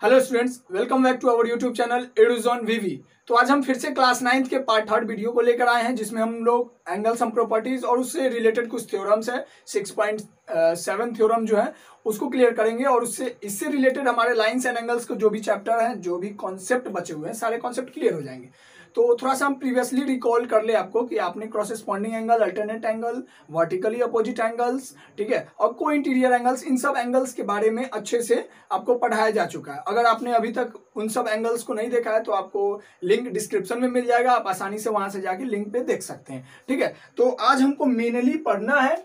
Hello students, welcome back to our YouTube channel Eduzone VV. तो आज हम फिर से क्लास 9th के पार्ट 3 वीडियो को लेकर आए हैं, जिसमें हम लोग एंगल सम प्रॉपर्टीज और उससे रिलेटेड कुछ थ्योरम्स है 6.7 थ्योरम जो है उसको क्लियर करेंगे। और इससे रिलेटेड हमारे लाइंस एंड एंगल्स को जो भी चैप्टर हैं, जो भी कॉन्सेप्ट बचे हुए हैं, सारे कॉन्सेप्ट क्लियर हो जाएंगे। तो थोड़ा सा हम प्रीवियसली रिकॉल कर ले आपको कि आपने corresponding angle, alternate angle, vertically opposite angles, ठीक है, और को इंटीरियर एंगल्स, इन सब एंगल्स के बारे में अच्छे से आपको पढ़ाया जा चुका है। अगर आपने अभी तक उन सब एंगल्स को नहीं देखा है तो आपको लिंक डिस्क्रिप्शन में मिल जाएगा, आप आसानी से वहां से जाके लिंक पे देख सकते हैं। ठीक है, तो आज हमको मेनली पढ़ना है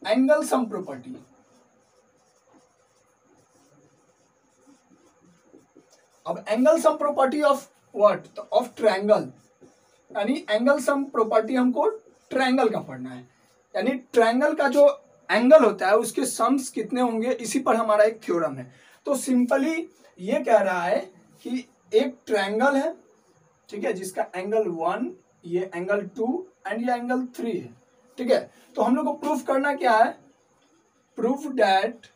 एंगल सम प्रॉपर्टी। अब angle sum property of what? Of triangle, यानी एंगल सम प्रॉपर्टी हमको ट्रायंगल का पढ़ना है, यानी ट्रायंगल का जो एंगल होता है उसके सम्स कितने होंगे, इसी पर हमारा एक थ्योरम है। तो सिंपली ये कह रहा है कि एक ट्रायंगल है, ठीक है, जिसका एंगल 1, ये एंगल 2 एंड ये एंगल 3 है। ठीक है, तो हम लोग को प्रूफ करना क्या है? Proof that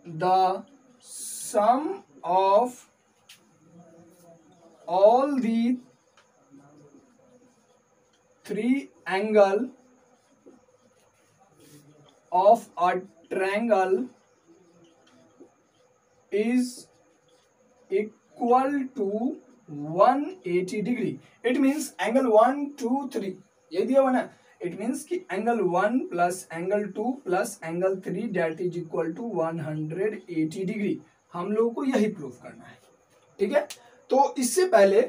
the sum of all the three angle of a triangle is equal to 180 degree. It means angle 1, 2, 3 ये दिया हुआ ना। इट मीन्स कि angle 1 plus angle 2 plus angle 3 that is equal to 180 degree. हम लोगों को यही proof करना है। ठीक है, तो इससे पहले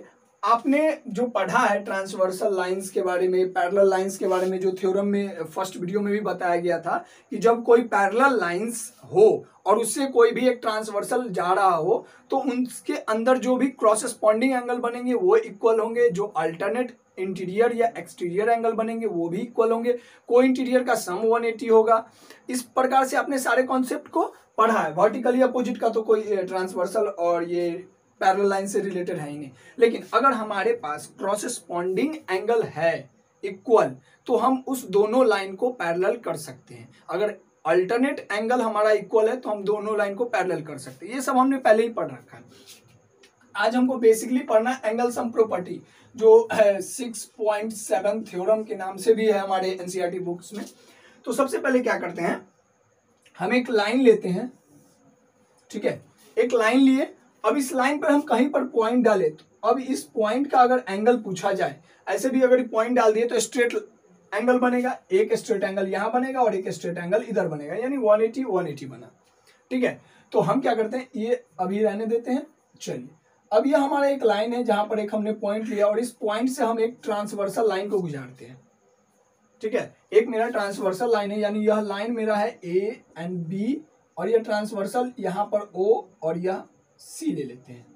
आपने जो पढ़ा है ट्रांसवर्सल लाइंस के बारे में, पैरेलल लाइंस के बारे में, जो थ्योरम में फर्स्ट वीडियो में भी बताया गया था कि जब कोई पैरेलल लाइंस हो और उससे कोई भी एक ट्रांसवर्सल जा रहा हो तो उसके अंदर जो भी क्रॉसस्पॉन्डिंग एंगल बनेंगे वो इक्वल होंगे, जो अल्टरनेट इंटीरियर या एक्सटीरियर एंगल बनेंगे वो भी इक्वल होंगे, को इंटीरियर का सम 180 होगा। इस प्रकार से आपने सारे कॉन्सेप्ट को पढ़ा है। वर्टिकली अपोजिट का तो कोई ट्रांसवर्सल और ये पैरेलल लाइन से रिलेटेड है ही नहीं। लेकिन अगर हमारे पास क्रॉसस्पॉन्डिंग एंगल है इक्वल तो हम उस दोनों लाइन को पैरेलल कर सकते हैं। अगर अल्टरनेट एंगल हमारा इक्वल है तो हम दोनों लाइन को पैरेलल कर सकते हैं। ये सब हमने पहले ही पढ़ रखा है। आज हमको बेसिकली पढ़ना है एंगल सम प्रॉपर्टी, जो है 6.7 थ्योरम के नाम से भी है हमारे एनसीईआरटी बुक्स में। तो सबसे पहले क्या करते हैं, हम एक लाइन लेते हैं। ठीक है, एक लाइन लिए, अब इस लाइन पर हम कहीं पर पॉइंट डाले तो अब इस पॉइंट का अगर एंगल पूछा जाए, ऐसे भी अगर पॉइंट डाल दिए तो स्ट्रेट एंगल बनेगा, एक स्ट्रेट एंगल यहां बनेगा और एक स्ट्रेट एंगल इधर बनेगा, यानी 180 बना। ठीक है, तो हम क्या करते हैं, ये अभी रहने देते हैं। चलिए, अब यह हमारा एक लाइन है जहां पर एक हमने पॉइंट लिया और इस पॉइंट से हम एक ट्रांसवर्सल लाइन को गुजारते हैं। ठीक है, एक मेरा ट्रांसवर्सल लाइन है, यानी यह लाइन मेरा है ए एंड बी और यह ट्रांसवर्सल यहां पर ओ और यह सी ले लेते हैं।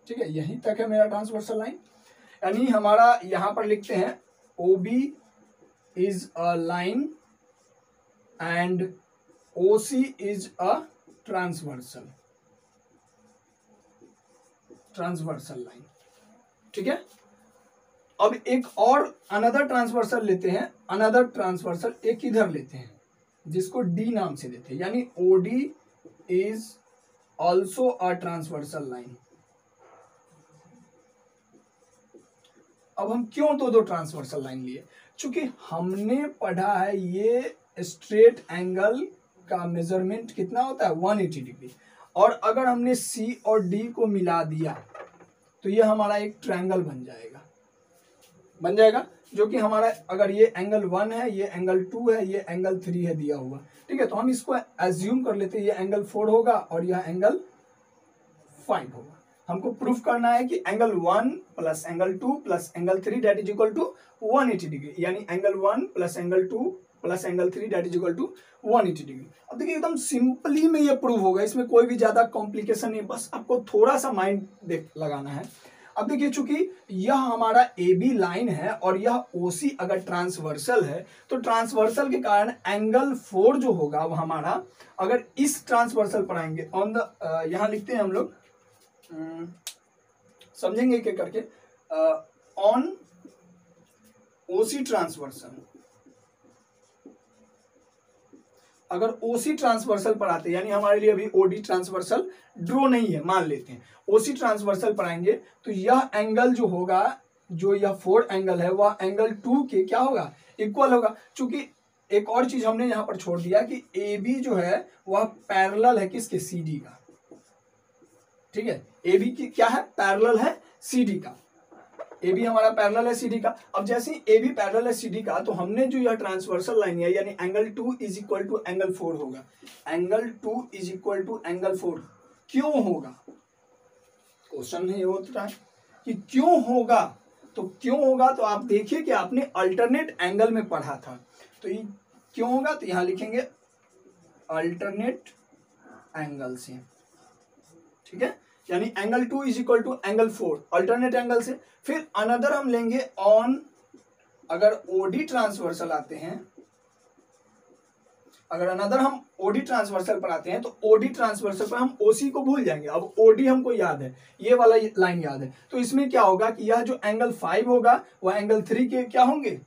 ठीक है, यहीं तक है मेरा ट्रांसवर्सल लाइन, यानी हमारा यहां पर लिखते हैं O B is a line and O C is a transversal line. ठीक है, अब एक और अनदर ट्रांसवर्सल लेते हैं, अनदर ट्रांसवर्सल एक इधर लेते हैं जिसको डी नाम से देते हैं, यानी O D is also a transversal line। अब हम क्यों दो ट्रांसवर्सल लाइन लिए? चूंकि हमने पढ़ा है ये स्ट्रेट एंगल का मेजरमेंट कितना होता है, 180 डिग्री, और अगर हमने सी और डी को मिला दिया तो ये हमारा एक ट्रायंगल बन जाएगा, जो कि हमारा अगर ये एंगल 1 है, ये एंगल 2 है, ये एंगल 3 है दिया हुआ। ठीक है, तो हम इसको एज्यूम कर लेते हैं, ये एंगल 4 होगा और यह एंगल 5 होगा। हमको प्रूफ करना है कि angle 1 plus angle 2 plus angle 3 that is equal to 180 degree, यानी angle 1 plus angle 2 plus angle 3 that is equal to 180 degree. अब देखिए, एकदम सिंपली में ये प्रूफ होगा, इसमें कोई भी ज्यादा कॉम्प्लिकेशन नहीं, बस आपको थोड़ा सा माइंड लगाना है। अब देखिए, चूंकि यह हमारा ए बी लाइन है और यह ओ सी अगर ट्रांसवर्सल है तो ट्रांसवर्सल के कारण एंगल 4 जो होगा वो हमारा, अगर इस ट्रांसवर्सल पर आएंगे ऑन द, यहां लिखते हैं हम लोग, समझेंगे क्या करके, ऑन ओसी ट्रांसवर्सल। अगर ओसी ट्रांसवर्सल पर आते हैं, यानी हमारे लिए अभी ओडी ट्रांसवर्सल ड्रॉ नहीं है, मान लेते हैं ओसी ट्रांसवर्सल पर आएंगे, तो यह एंगल जो होगा, जो यह 4 एंगल है, वह एंगल 2 के क्या होगा, इक्वल होगा। चूंकि एक और चीज हमने यहाँ पर छोड़ दिया कि ए बी जो है वह पैरेलल है किसके, सी डी का। ठीक है, ए बी की क्या है, पैरेलल है सी डी का। ए बी हमारा पैरेलल है सी डी का। अब जैसे ही ए बी पैरेलल है सी डी का, तो हमने जो यह ट्रांसवर्सल लाइन है, यानी angle 2 is equal to angle 4 होगा। Angle 2 is equal to angle 4 क्यों होगा, क्वेश्चन है ये होता है कि क्यों होगा। तो क्यों होगा, तो आप देखिए कि आपने अल्टरनेट एंगल में पढ़ा था, तो ये क्यों होगा, तो यहां लिखेंगे अल्टरनेट एंगल से। ठीक है, यानी angle 2 is equal to angle 4 alternate angle से। फिर अनदर हम लेंगे ऑन, अगर ओडी ट्रांसवर्सल आते हैं, अगर अनदर हम ओडी ट्रांसवर्सल पर आते हैं, तो ओडी ट्रांसवर्सल पर हम ओसी को भूल जाएंगे। अब ओडी हमको याद है, ये वाला लाइन याद है, तो इसमें क्या होगा कि यह जो एंगल 5 होगा वह एंगल 3 के क्या होंगे,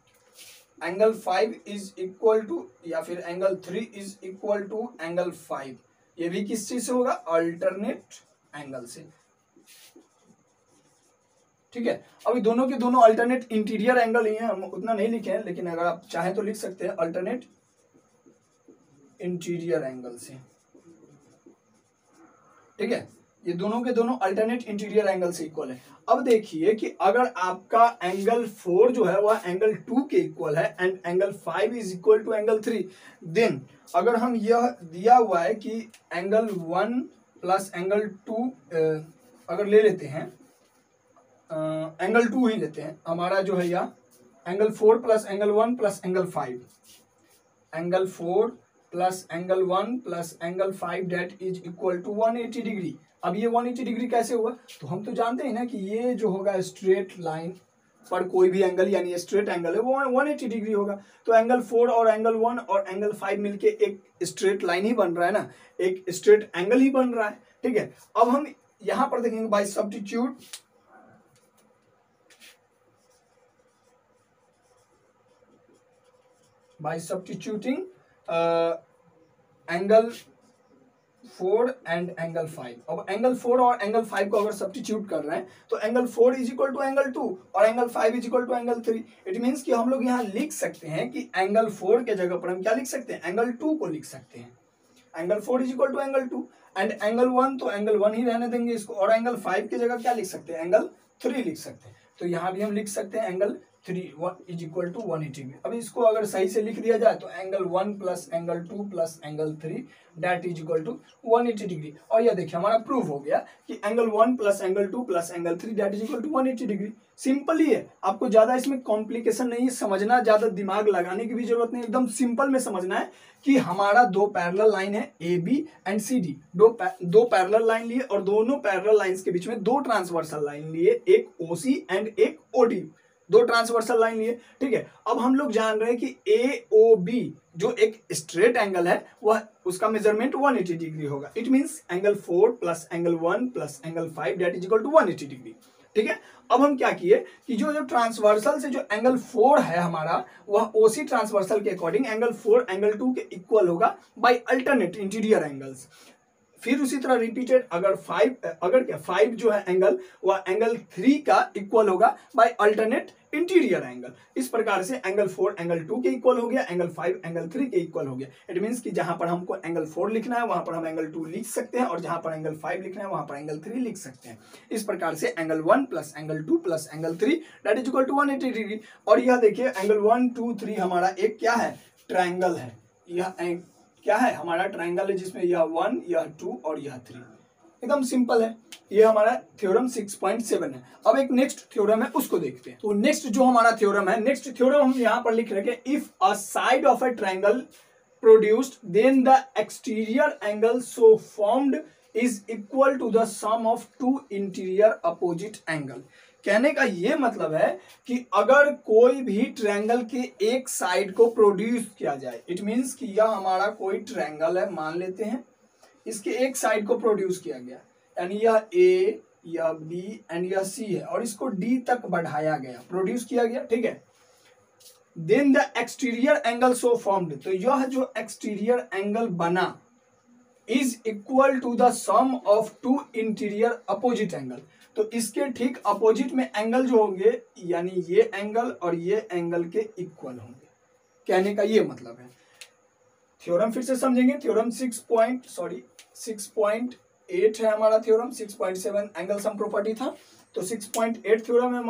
एंगल 5 इज इक्वल टू, या फिर angle 3 is equal to angle 5। ये भी किस चीज से होगा, अल्टरनेट एंगल से। ठीक है, अभी दोनों के दोनों अल्टरनेट इंटीरियर एंगल ही है, हम उतना नहीं लिखे हैं, लेकिन अगर आप चाहें तो लिख सकते हैं अल्टरनेट इंटीरियर एंगल से। ठीक है, ये दोनों के दोनों अल्टरनेट इंटीरियर एंगल से इक्वल है। अब देखिए कि अगर आपका एंगल 4 जो है वह एंगल 2 के इक्वल है and angle 5 is equal to angle 3, then अगर हम यह दिया हुआ है कि एंगल 1 प्लस एंगल 2 अगर ले लेते हैं, एंगल 2 ही लेते हैं, हमारा जो है यह angle 4 plus angle 1 plus angle 5, angle 4 plus angle 1 plus angle 5 that is equal to 180 degree. अब ये 180 डिग्री कैसे हुआ, तो हम तो जानते हैं ना कि ये जो होगा स्ट्रेट लाइन पर कोई भी एंगल, यानी स्ट्रेट एंगल है, वो 180 डिग्री होगा। तो एंगल 4 और एंगल 1 और एंगल 5 मिलके एक स्ट्रेट लाइन ही बन रहा है ना, एक स्ट्रेट एंगल ही बन रहा है। ठीक है, अब हम यहां पर देखेंगे by substitute, by substituting angle 4 and angle 5। अब एंगल 4 और एंगल 5 को अगर सब्स्टिट्यूट कर रहे हैं, तो angle 4 is equal to angle 2 और angle 5 is equal to angle 3। It means कि हम लोग यहाँ लिख सकते हैं कि एंगल 4 के जगह पर हम क्या लिख सकते हैं, एंगल 2 को लिख सकते हैं। Angle 4 is equal to angle 2 and angle 1, तो एंगल 1 ही रहने देंगे इसको, और एंगल 5 की जगह क्या लिख सकते हैं, एंगल 3 लिख सकते हैं। तो यहाँ भी हम लिख सकते हैं angle 3 is equal to 180 degree. अब इसको अगर सही से लिख दिया जाए, तो angle 1 plus angle 2 plus angle 3 that is equal to 180 degree. और यह देखिए हमारा प्रूफ हो गया कि angle 1 plus angle 2 plus angle 3 that is equal to 180 degree. Simple ही है, आपको ज्यादा इसमें कॉम्प्लिकेशन नहीं है, समझना, ज्यादा दिमाग लगाने की भी जरूरत नहीं, एकदम सिंपल में समझना है कि हमारा दो पैरेलल लाइन है A B and C D, दो पैरेलल लाइन लिए और दोनों पैरेलल लाइंस के बीच में दो ट्रांसवर्सल लाइन लिए, एक ओसी एंड एक ओडी, दो ट्रांसवर्सल लाइन लिए। ठीक है, अब हम लोग जान रहे हैं कि ए ओ बी जो एक स्ट्रेट एंगल है, वह उसका मेजरमेंट 180 डिग्री होगा। It means angle 4 plus angle 1 plus angle 5 that is equal to 180 degree. ठीक है, अब हम क्या किए कि जो ट्रांसवर्सल से जो एंगल 4 है हमारा, वह ओसी ट्रांसवर्सल के अकॉर्डिंग एंगल 4 एंगल 2 के इक्वल होगा बाय अल्टरनेट इंटीरियर एंगल्स। फिर उसी तरह रिपीटेड, अगर 5 जो है एंगल, वह एंगल 3 का इक्वल होगा बाय अल्टरनेट इंटीरियर एंगल। इस प्रकार से एंगल 4 एंगल 2 के इक्वल हो गया, एंगल 5 एंगल 3 के इक्वल हो गया। इट मींस कि जहां पर हमको एंगल 4 लिखना है वहां पर हम एंगल 2 लिख सकते हैं, और जहां पर एंगल 5 लिखना है वहां पर एंगल 3 लिख सकते हैं। इस प्रकार से angle 1 plus angle 2 plus angle 3 that is equal to 180 degree. और यह देखिए एंगल 1 2 3 हमारा एक क्या है, ट्रायंगल है। यह क्या है, हमारा ट्रायंगल है जिसमें यह 1 यह 2 और यह 3। एकदम सिंपल है, ये हमारा थ्योरम 6.7 है। अब एक नेक्स्ट थ्योरम है, उसको देखते हैं। तो नेक्स्ट जो हमारा थ्योरम है, नेक्स्ट थ्योरम हम यहाँ पर लिख रहे हैं, if a side of a triangle produced then the exterior angle so formed is equal to the sum of two interior opposite angle. कहने का ये मतलब है कि अगर कोई भी ट्रायंगल के एक साइड को प्रोड्यूस किया जाए, इट मींस कि यह हमारा कोई ट्रायंगल है, मान लेते हैं इसके एक साइड को प्रोड्यूस किया गया, यानी यह ए यह बी एंड यह सी है, और इसको डी तक बढ़ाया गया, प्रोड्यूस किया गया। ठीक है, then the exterior angle so formed, तो यह जो एक्सटीरियर एंगल बना is equal to the sum of two interior opposite angle, तो इसके ठीक अपोजिट में एंगल जो होंगे यानी ये एंगल और ये एंगल के इक्वल होंगे, कहने का ये मतलब है। थ्योरम फिर से समझेंगे। थ्योरम 6.8 है हमारा थ्योरम, 6.7 एंगल सम प्रॉपर्टी था, तो 6.8 थ्योरम है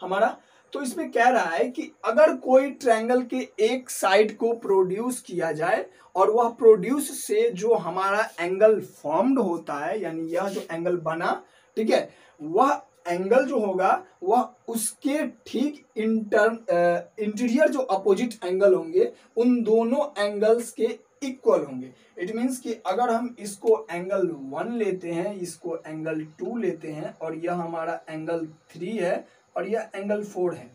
हमारा। तो इसमें कह रहा है कि अगर कोई ट्रायंगल के एक साइड को प्रोड्यूस किया जाए और वह प्रोड्यूस से जो हमारा एंगल फॉर्म्ड होता है, यानी यह जो एंगल बना, ठीक है, वह एंगल जो होगा वह उसके ठीक इंटीरियर जो अपोजिट एंगल होंगे उन दोनों एंगल्स के इक्वल होंगे। इट मीन्स कि अगर हम इसको एंगल 1 लेते हैं, इसको एंगल 2 लेते हैं और यह हमारा एंगल 3 है और यह एंगल 4 है,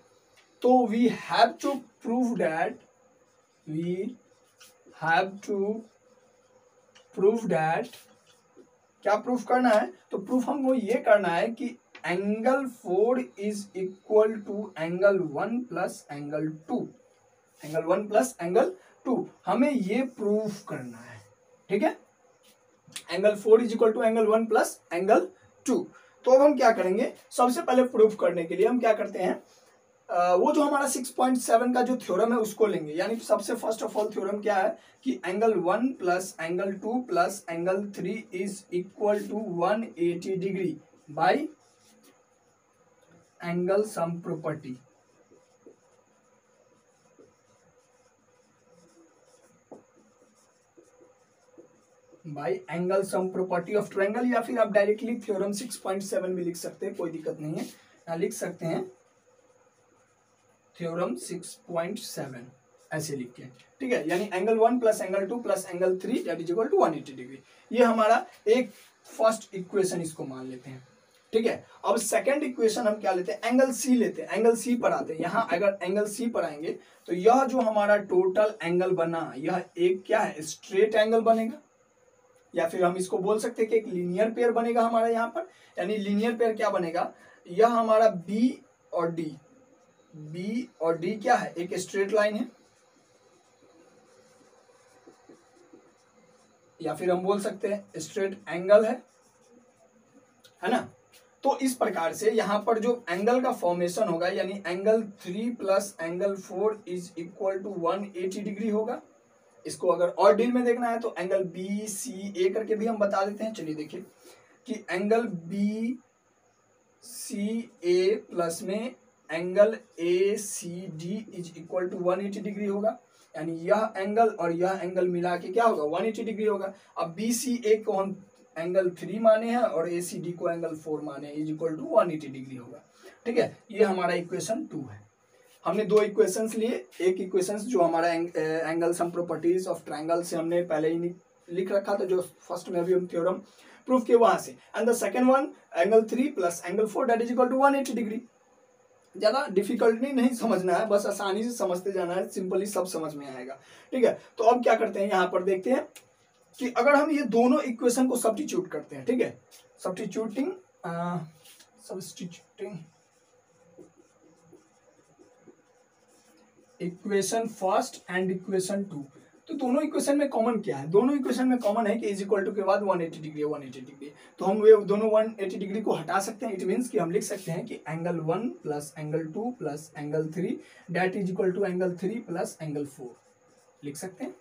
तो we have to prove that क्या प्रूफ करना है, तो प्रूफ हमको ये करना है कि angle 4 is equal to angle 1 plus angle 2, angle 1 plus angle 2 हमें ये प्रूफ करना है, ठीक है। Angle 4 is equal to angle 1 plus angle 2। तो अब हम क्या करेंगे, सबसे पहले प्रूफ करने के लिए हम क्या करते हैं, वो जो हमारा 6.7 का जो थ्योरम है उसको लेंगे। यानी सबसे फर्स्ट ऑफ ऑल थ्योरम क्या है कि angle 1 plus angle 2 plus angle 3 is equal to 180 degree by angle sum property. By angle sum property of triangle, या फिर आप डायरेक्टली थ्योरम 6.7 भी लिख सकते हैं, कोई दिक्कत नहीं है, यहाँ लिख सकते हैं थ्योरम 6.7 ऐसे लिख के, ठीक है। यानी angle 1 plus angle 2 plus angle 3 that is equal to 180 degree, ये हमारा एक फर्स्ट इक्वेशन इसको मान लेते हैं, ठीक है। अब सेकंड इक्वेशन हम क्या लेते हैं, एंगल सी लेते हैं, एंगल सी पर आते हैं। यहाँ अगर एंगल सी पर आएंगे तो यह जो हमारा टोटल एंगल बना यह एक क्या है, स्ट्रेट एंगल बनेगा, या फिर हम इसको बोल सकते हैं कि एक लीनियर पेयर बनेगा हमारा यहाँ पर। यानी लीनियर पेयर क्या बनेगा, यह हमारा बी और डी क्या है, एक स्ट्रेट लाइन है, या फिर हम बोल सकते हैं स्ट्रेट एंगल है ना। तो इस प्रकार से यहाँ पर जो एंगल का फॉर्मेशन होगा यानी angle 3 plus angle 4 is equal to 180 degree होगा। इसको अगर और डील में देखना है तो एंगल बी सी ए करके भी हम बता देते हैं। चलिए देखिए कि angle B C A plus में angle A C D is equal to 180 degree होगा। यानी यह एंगल और यह एंगल मिला के क्या होगा, 180 डिग्री होगा। अब बी सी ए को हम एंगल 3 माने हैं और ए सी डी को एंगल 4 माने, इज इक्वल टू 180 डिग्री होगा। ठीक है, ये हमारा इक्वेशन 2 है। हमने दो इक्वेशंस लिए, एक इक्वेशंस जो हमारा angle sum properties of triangle से हमने पहले ही लिख रखा था, जो फर्स्ट में अभी हम थ्योरम प्रूफ किए वहां से, and the second one angle 3 plus angle 4 that is equal to 180 degree. ज्यादा डिफिकल्टी नहीं समझना है, बस आसानी से समझते जाना है, सिंपली सब समझ में आएगा। ठीक है, तो अब क्या करते हैं, यहाँ पर देखते हैं कि अगर हम ये दोनों इक्वेशन को सब्स्टिट्यूट करते हैं, ठीक है, substituting equation first and equation 2, तो दोनों इक्वेशन में कॉमन क्या है, दोनों इक्वेशन में कॉमन है कि इज इक्वल टू के बाद 180 डिग्री 180 डिग्री, तो हम वे दोनों 180 डिग्री को हटा सकते हैं। इट मीन्स कि हम लिख सकते हैं कि angle 1 plus angle 2 plus angle 3 that is equal to angle 3 plus angle 4 लिख सकते हैं।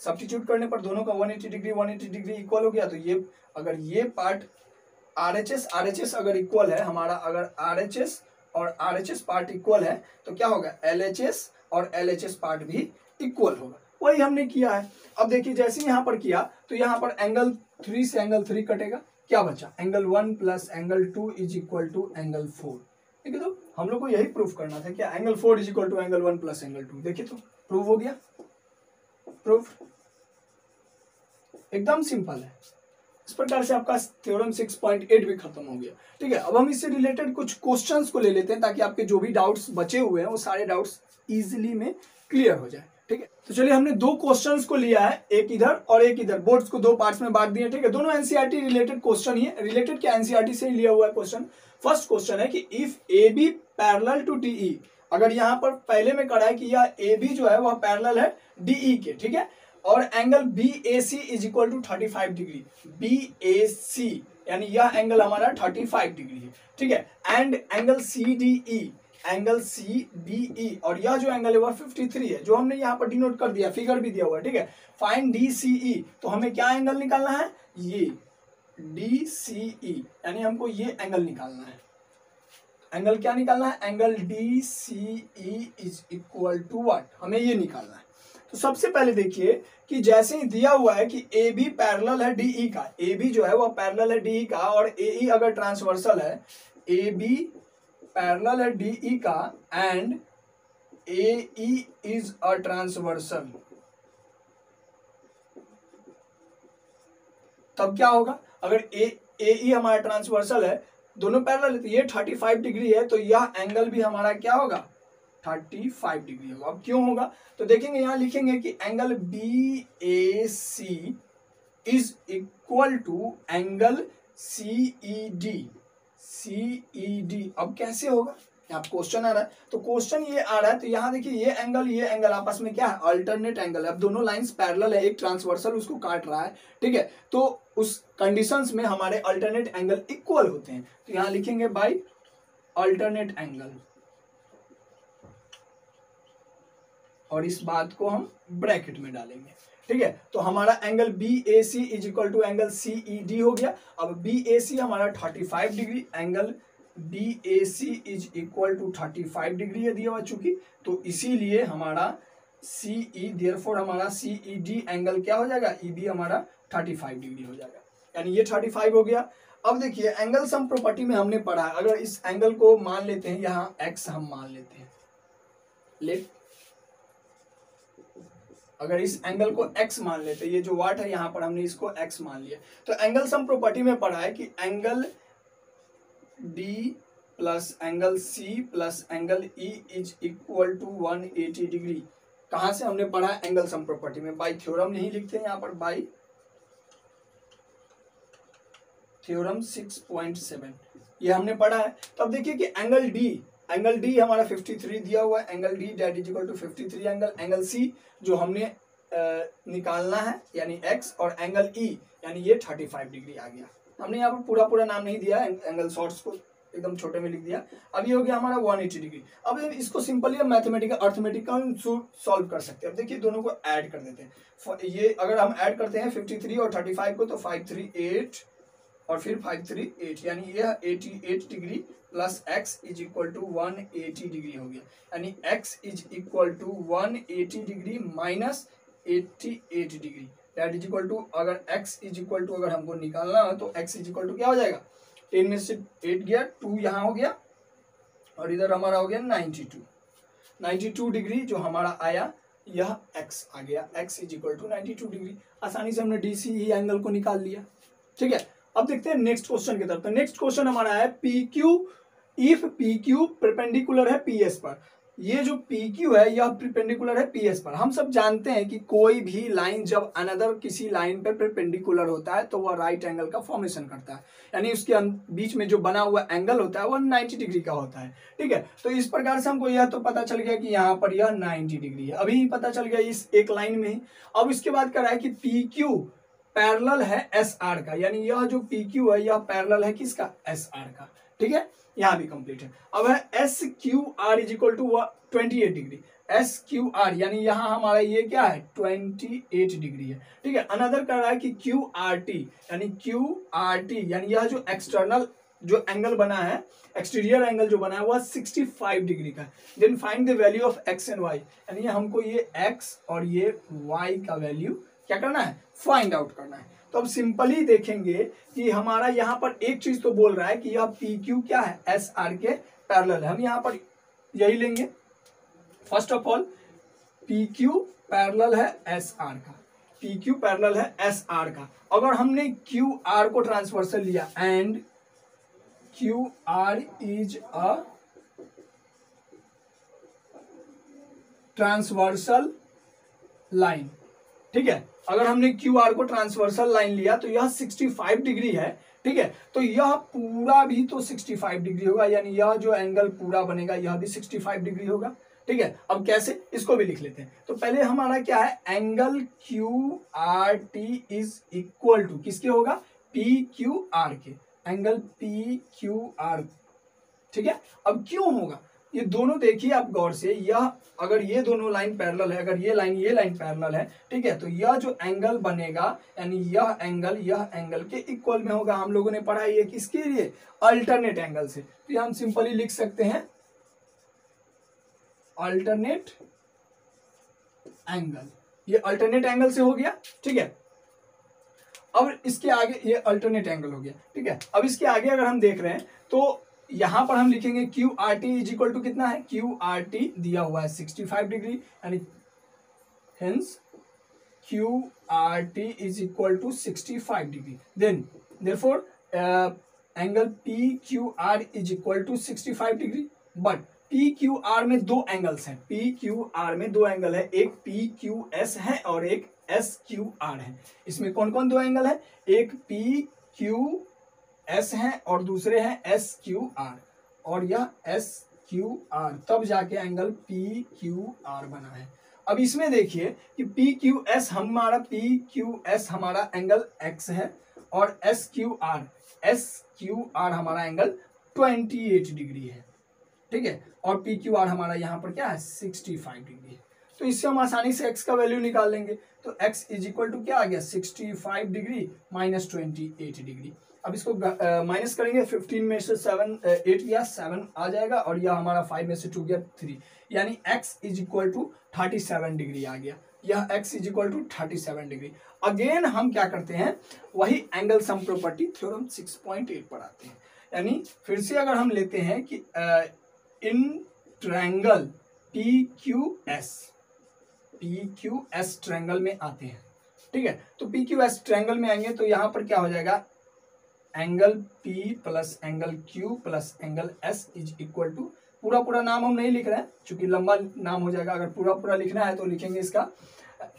सब्स्टिट्यूट करने पर दोनों का 180 डिग्री इक्वल हो गया। तो ये अगर ये पार्ट RHS अगर इक्वल है हमारा, अगर RHS और RHS पार्ट इक्वल है तो क्या होगा, LHS और LHS पार्ट भी इक्वल होगा। वही हमने किया है। अब देखिए जैसे यहाँ पर किया तो यहाँ पर एंगल 3 से एंगल 3 कटेगा, क्या बचा, angle 1 plus angle 2 is equal to angle 4। ठीक है, तो हम लोग को यही प्रूफ करना था क्या, angle 4 is equal to angle 1 plus angle 2। देखिए तो प्रूफ हो गया, प्रूफ एकदम सिंपल है। इस प्रकार से आपका थ्योरम 6.8 भी खत्म हो गया। ठीक है, अब हम इससे रिलेटेड कुछ क्वेश्चंस को ले लेते हैं ताकि आपके जो भी डाउट्स बचे हुए हैं वो सारे डाउट्स इजीली में क्लियर हो जाए। ठीक है, तो चलिए हमने दो क्वेश्चंस को लिया है, एक इधर और एक इधर, बोर्ड्स को दो पार्ट्स में बांट दिए। ठीक है, दोनों एनसीईआरटी रिलेटेड क्वेश्चन ही है, रिलेटेड क्या एनसीईआरटी से ही लिया हुआ है क्वेश्चन। फर्स्ट क्वेश्चन है कि if A B parallel to T E, अगर यहाँ पर पहले में करा है कि यह ए बी जो है वह पैरेलल है डीई के, ठीक है, और angle B A C is equal to 35 degree, B A C यानी यह एंगल हमारा 35 डिग्री है, ठीक है, and angle C D E, angle C D E, और यह जो एंगल है वह 53 है, जो हमने यहाँ पर डिनोट कर दिया, फिगर भी दिया हुआ है, ठीक है। फाइंड डी सी ई, तो हमें क्या एंगल निकालना है, ये डी सी ई, यानी हमको ये एंगल निकालना है। एंगल क्या निकालना है, angle D C E is equal to what, हमें ये निकालना है। तो सबसे पहले देखिए कि जैसे ही दिया हुआ है कि ए बी पैरेलल है डीई का, ए बी जो है वह पैरेलल है डीई का, और ए ई अगर ट्रांसवर्सल है, ए बी पैरेलल है डीई का and A E is a transversal, तब क्या होगा, अगर ए ई हमारा ट्रांसवर्सल है, दोनों पैरेलल है, तो ये 35 डिग्री है, तो यह एंगल भी हमारा क्या होगा, 35 डिग्री होगा। अब क्यों होगा, तो देखेंगे यहाँ लिखेंगे कि angle B A C is equal to angle C E D, C E D. अब कैसे होगा, यहाँ क्वेश्चन आ रहा है, तो क्वेश्चन ये आ रहा है, तो यहाँ देखिए ये एंगल आपस में क्या है, अल्टरनेट एंगल है। अब दोनों लाइंस पैरेलल है, एक ट्रांसवर्सल उसको काट रहा है, ठीक है, तो उस कंडीशंस में हमारे अल्टरनेट एंगल इक्वल होते हैं, तो यहाँ लिखेंगे बाय अल्टरनेट एंगल, और इस बात को हम ब्रैकेट में डालेंगे, ठीक है। तो हमारा angle B A C is equal to angle C E D हो गया। अब बी ए सी हमारा 35 degree, angle B A C is equal to 35 degree है दिया हुआ चूंकि, तो इसीलिए हमारा सी ई, देयरफॉर हमारा सी ई डी एंगल क्या हो जाएगा, ई बी हमारा 35 डिग्री हो जाएगा, यानी ये 35 हो गया। अब देखिए एंगल सम प्रॉपर्टी में हमने पढ़ा, अगर इस एंगल को मान लेते हैं, यहाँ एक्स हम मान लेते हैं, लेट, अगर इस एंगल को x मान लेते हैं, ये जो वाट है यहाँ पर हमने इसको x मान लिया, तो एंगल सम प्रॉपर्टी में पढ़ा है कि angle D plus angle C plus angle E is equal to 180 degree. कहाँ से हमने पढ़ा है, एंगल सम प्रॉपर्टी में, बाय थ्योरम नहीं लिखते यहाँ पर, बाय थ्योरम 6.7 ये हमने पढ़ा है। तो अब देखिए कि एंगल डी हमारा 53 दिया हुआ है, angle D that is equal to 53 angle C जो हमने निकालना है यानी x, और एंगल ई यानी ये 35 डिग्री आ गया। हमने यहाँ पर पूरा नाम नहीं दिया, एंगल शॉर्ट्स को एकदम छोटे में लिख दिया। अब ये हो गया हमारा 180 डिग्री। अब इसको सिंपली हम अर्थमेटिकल सॉल्व कर सकते हैं। अब देखिए दोनों को ऐड कर देते हैं। ये अगर हम ऐड करते हैं 53 और 35 को, तो 538 और फिर 538 यानी ये 88 degree plus x is equal to 180 degree हो गया, यानी x is equal to 180 degree minus 88 degree that is equal to, अगर x इज इक्वल टू अगर हमको निकालना है तो x इज इक्वल टू क्या हो जाएगा, 10 में से 8 गया, 2 यहाँ हो गया और इधर हमारा हो गया 92 डिग्री जो हमारा आया, यह x आ गया, x is equal to 92 degree. आसानी से हमने डीसी ही एंगल को निकाल लिया। ठीक है, अब देखते हैं नेक्स्ट क्वेश्चन की तरफ। तो नेक्स्ट क्वेश्चन हमारा है PQ इफ PQ परपेंडिकुलर है PS पर। ये जो PQ है यह परपेंडिकुलर है PS पर। हम सब जानते हैं कि कोई भी लाइन जब अनदर किसी लाइन पर परपेंडिकुलर होता है तो वह राइट एंगल का फॉर्मेशन करता है, यानी उसके बीच में जो बना हुआ एंगल होता है वह 90 डिग्री का होता है। ठीक है, तो इस प्रकार से हमको यह तो पता चल गया कि यहाँ पर यह 90 डिग्री है, अभी पता चल गया इस एक लाइन में ही। अब इसके बाद कह रहा है कि PQ पैरेलल है SR का, यानी यह जो PQ है यह पैरेलल है किसका, SR का। ठीक है, यहाँ भी कंप्लीट है। अब है SQR is equal to 28 degree, SQR यानी यहाँ हमारा ये क्या है 28 डिग्री है। ठीक है, अनदर कर रहा है कि QRT यानी यह जो एक्सटर्नल जो एंगल बना है, एक्सटीरियर एंगल जो बना है वह 65 डिग्री का है। Then find the value of x and y, यानी हमको ये x और ये y का वैल्यू क्या करना है, फाइंड आउट करना है। तो अब सिंपली देखेंगे कि हमारा यहाँ पर एक चीज तो बोल रहा है कि यह PQ क्या है, SR के पैरेलल है। हम यहाँ पर यही लेंगे, first of all PQ parallel है SR का, PQ पैरेलल है SR का। अगर हमने QR को ट्रांसवर्सल लिया and QR is a transversal line, ठीक है। अगर हमने क्यू आर को ट्रांसवर्सल लाइन लिया तो यह 65 डिग्री है, ठीक है। तो यह पूरा भी तो 65 डिग्री होगा, यानी यह जो एंगल पूरा बनेगा यह भी 65 डिग्री होगा, ठीक है। अब कैसे, इसको भी लिख लेते हैं। तो पहले हमारा क्या है, angle Q R T is equal to किसके होगा, पी क्यू आर के, एंगल पी क्यू आर, ठीक है। अब क्यों होगा, ये दोनों देखिए आप गौर से, यह अगर ये दोनों लाइन पैरेलल है, अगर ये लाइन पैरेलल है, ठीक है, तो यह जो एंगल बनेगा यानी यह एंगल के इक्वल में होगा। हम लोगों ने पढ़ा ये किसके लिए, अल्टरनेट एंगल से। तो ये हम सिंपली लिख सकते हैं अल्टरनेट एंगल, ये अल्टरनेट एंगल से हो गया, ठीक है। अब इसके आगे ये अल्टरनेट एंगल हो गया, ठीक है। अब इसके आगे अगर हम देख रहे हैं तो यहां पर हम लिखेंगे Q R T is equal to कितना है, क्यू आर टी दिया हुआ है 65 डिग्री, यानी hence Q R T is equal to 65 degree. Then therefore angle P Q R is equal to 65 degree. But P Q R में दो angles हैं, P Q R में दो एंगल है, एक पी क्यू एस है और एक एस क्यू आर है। इसमें कौन कौन दो एंगल है, एक पी क्यू एस है और दूसरे हैं एस क्यू आर, और यह एस क्यू आर, तब जाके एंगल पी क्यू आर बना है। अब इसमें देखिए कि पी क्यू एस हमारा एंगल एक्स है और एस क्यू आर हमारा एंगल 28 डिग्री है, ठीक है। और पी क्यू आर हमारा यहाँ पर क्या है, 65 डिग्री है। तो इससे हम आसानी से x का वैल्यू निकाल लेंगे। तो x इज इक्वल टू क्या आ गया, 65 डिग्री माइनस 28 डिग्री। अब इसको माइनस करेंगे, 15 में से 8 गया, 7 आ जाएगा, और यह हमारा 5 में से 2 गया 3, यानी x is equal to 37 degree आ गया। यह x is equal to 37 degree. Again हम क्या करते हैं, वही एंगल सम प्रॉपर्टी थ्योरम 6.8 पर आते हैं। यानी फिर से अगर हम लेते हैं कि in triangle P Q S triangle में आते हैं, ठीक है। तो पी क्यू एस ट्रायंगल में आएंगे तो यहां पर क्या हो जाएगा, angle P plus angle Q plus angle S is equal to, पूरा नाम हम नहीं लिख रहे हैं क्योंकि लंबा नाम हो जाएगा। अगर पूरा लिखना है तो लिखेंगे इसका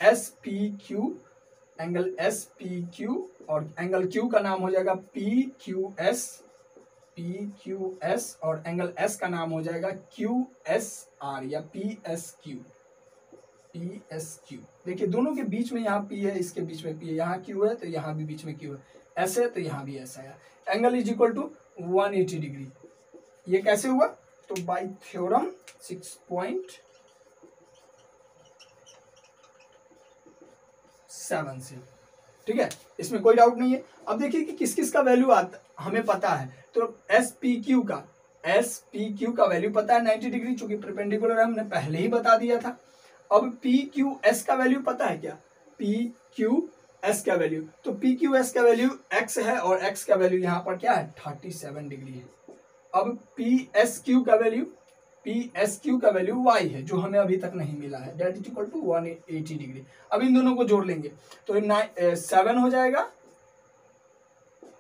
SPQ, एंगल SPQ, और एंगल Q का नाम हो जाएगा PQS, और एंगल S का नाम हो जाएगा QSR या PSQ। देखिए दोनों के बीच में यहाँ P है, इसके बीच में P है, यहाँ Q है तो यहाँ भी बीच में Q है, ऐसे है तो यहाँ भी ऐसा है। Angle is equal to 180 degree. ये कैसे हुआ, तो बाय थ्योरम 6.7 से, ठीक है। इसमें कोई डाउट नहीं है। अब देखिए कि किस किस का वैल्यू आता हमें पता है। तो एस पी क्यू का वैल्यू पता है 90 डिग्री, चूंकि परपेंडिकुलर है, हमने पहले ही बता दिया था। अब पी क्यू एस का वैल्यू पता है क्या, पी क्यू एस का वैल्यू, तो पी क्यू एस का वैल्यू x है और x का वैल्यू यहाँ पर क्या है, 37 डिग्री है। अब पी एस क्यू का वैल्यू y है, जो हमें अभी तक नहीं मिला है, that is equal to 180 degree. अब इन दोनों को जोड़ लेंगे तो 7 हो जाएगा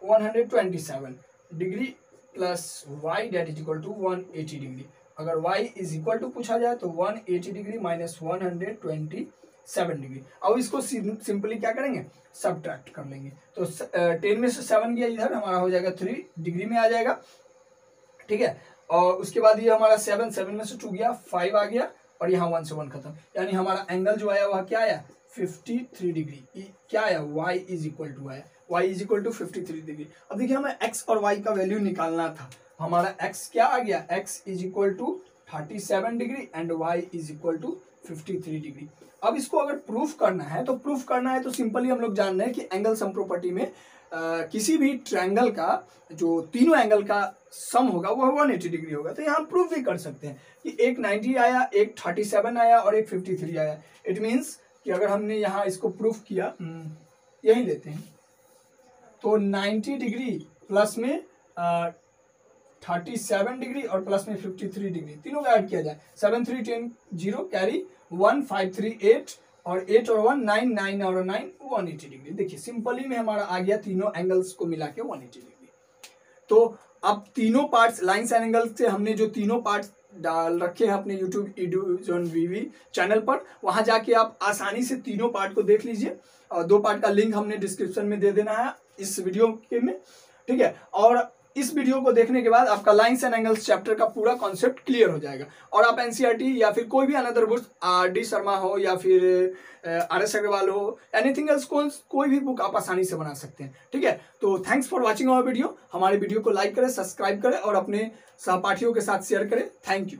127 degree plus y that is equal to 180 degree. अगर y इज इक्वल टू पूछा जाए तो 180 डिग्री माइनस 127 डिग्री। अब इसको सिंपली क्या करेंगे, सब्ट्रैक्ट कर लेंगे। तो 10 में से 7 गया इधर, हमारा हो जाएगा 3 डिग्री में आ जाएगा, ठीक है। और उसके बाद ये हमारा 7 में से 2 गया, 5 आ गया, और यहाँ 1 से 1 खत्म, यानी हमारा एंगल जो आया वह क्या आया, 53 डिग्री। क्या आया, y इज इक्वल टू आया, y is equal to 53 degree. अब देखिए हमें x और y का वैल्यू निकालना था। हमारा x क्या आ गया, x is equal to 37 degree and y is equal to 53 degree. अब इसको अगर प्रूफ करना है तो सिंपली हम लोग जान रहे हैं कि एंगल सम प्रॉपर्टी में किसी भी ट्रायंगल का जो तीनों एंगल का सम होगा वह 180 डिग्री होगा। तो यहाँ प्रूफ भी कर सकते हैं कि एक 90 आया, एक 37 आया और एक 53 आया। इट मीन्स कि अगर हमने यहाँ इसको प्रूफ किया, यही लेते हैं, तो 90 डिग्री प्लस में 37 डिग्री और प्लस में 53 डिग्री, तीनों का ऐड किया जाए, 7 3 10 0 कैरी 1 5 3 8 और 8 और 1 9 9 और 9 180 डिग्री। देखिए सिंपली में हमारा आ गया तीनों एंगल्स को मिला के 180 डिग्री। तो अब तीनों पार्ट्स लाइन्स एंड एंगल्स से हमने जो तीनों पार्ट्स डाल रखे हैं अपने यूट्यूब एडुजोन वीवी चैनल पर, वहां जाके आप आसानी से तीनों पार्ट को देख लीजिए। और 2 पार्ट का लिंक हमने डिस्क्रिप्शन में दे देना है इस वीडियो के में, ठीक है। और इस वीडियो को देखने के बाद आपका लाइन्स एंड एंगल्स चैप्टर का पूरा कॉन्सेप्ट क्लियर हो जाएगा और आप एनसीईआरटी या फिर कोई भी अनदर बुक, डी शर्मा हो या फिर RS अग्रवाल हो, एनीथिंग एल्स, कोई भी बुक आप आसानी से बना सकते हैं, ठीक है। तो thanks for watching our video. हमारे वीडियो को लाइक करें, सब्सक्राइब करें और अपने सहपाठियों के साथ शेयर करें। Thank you.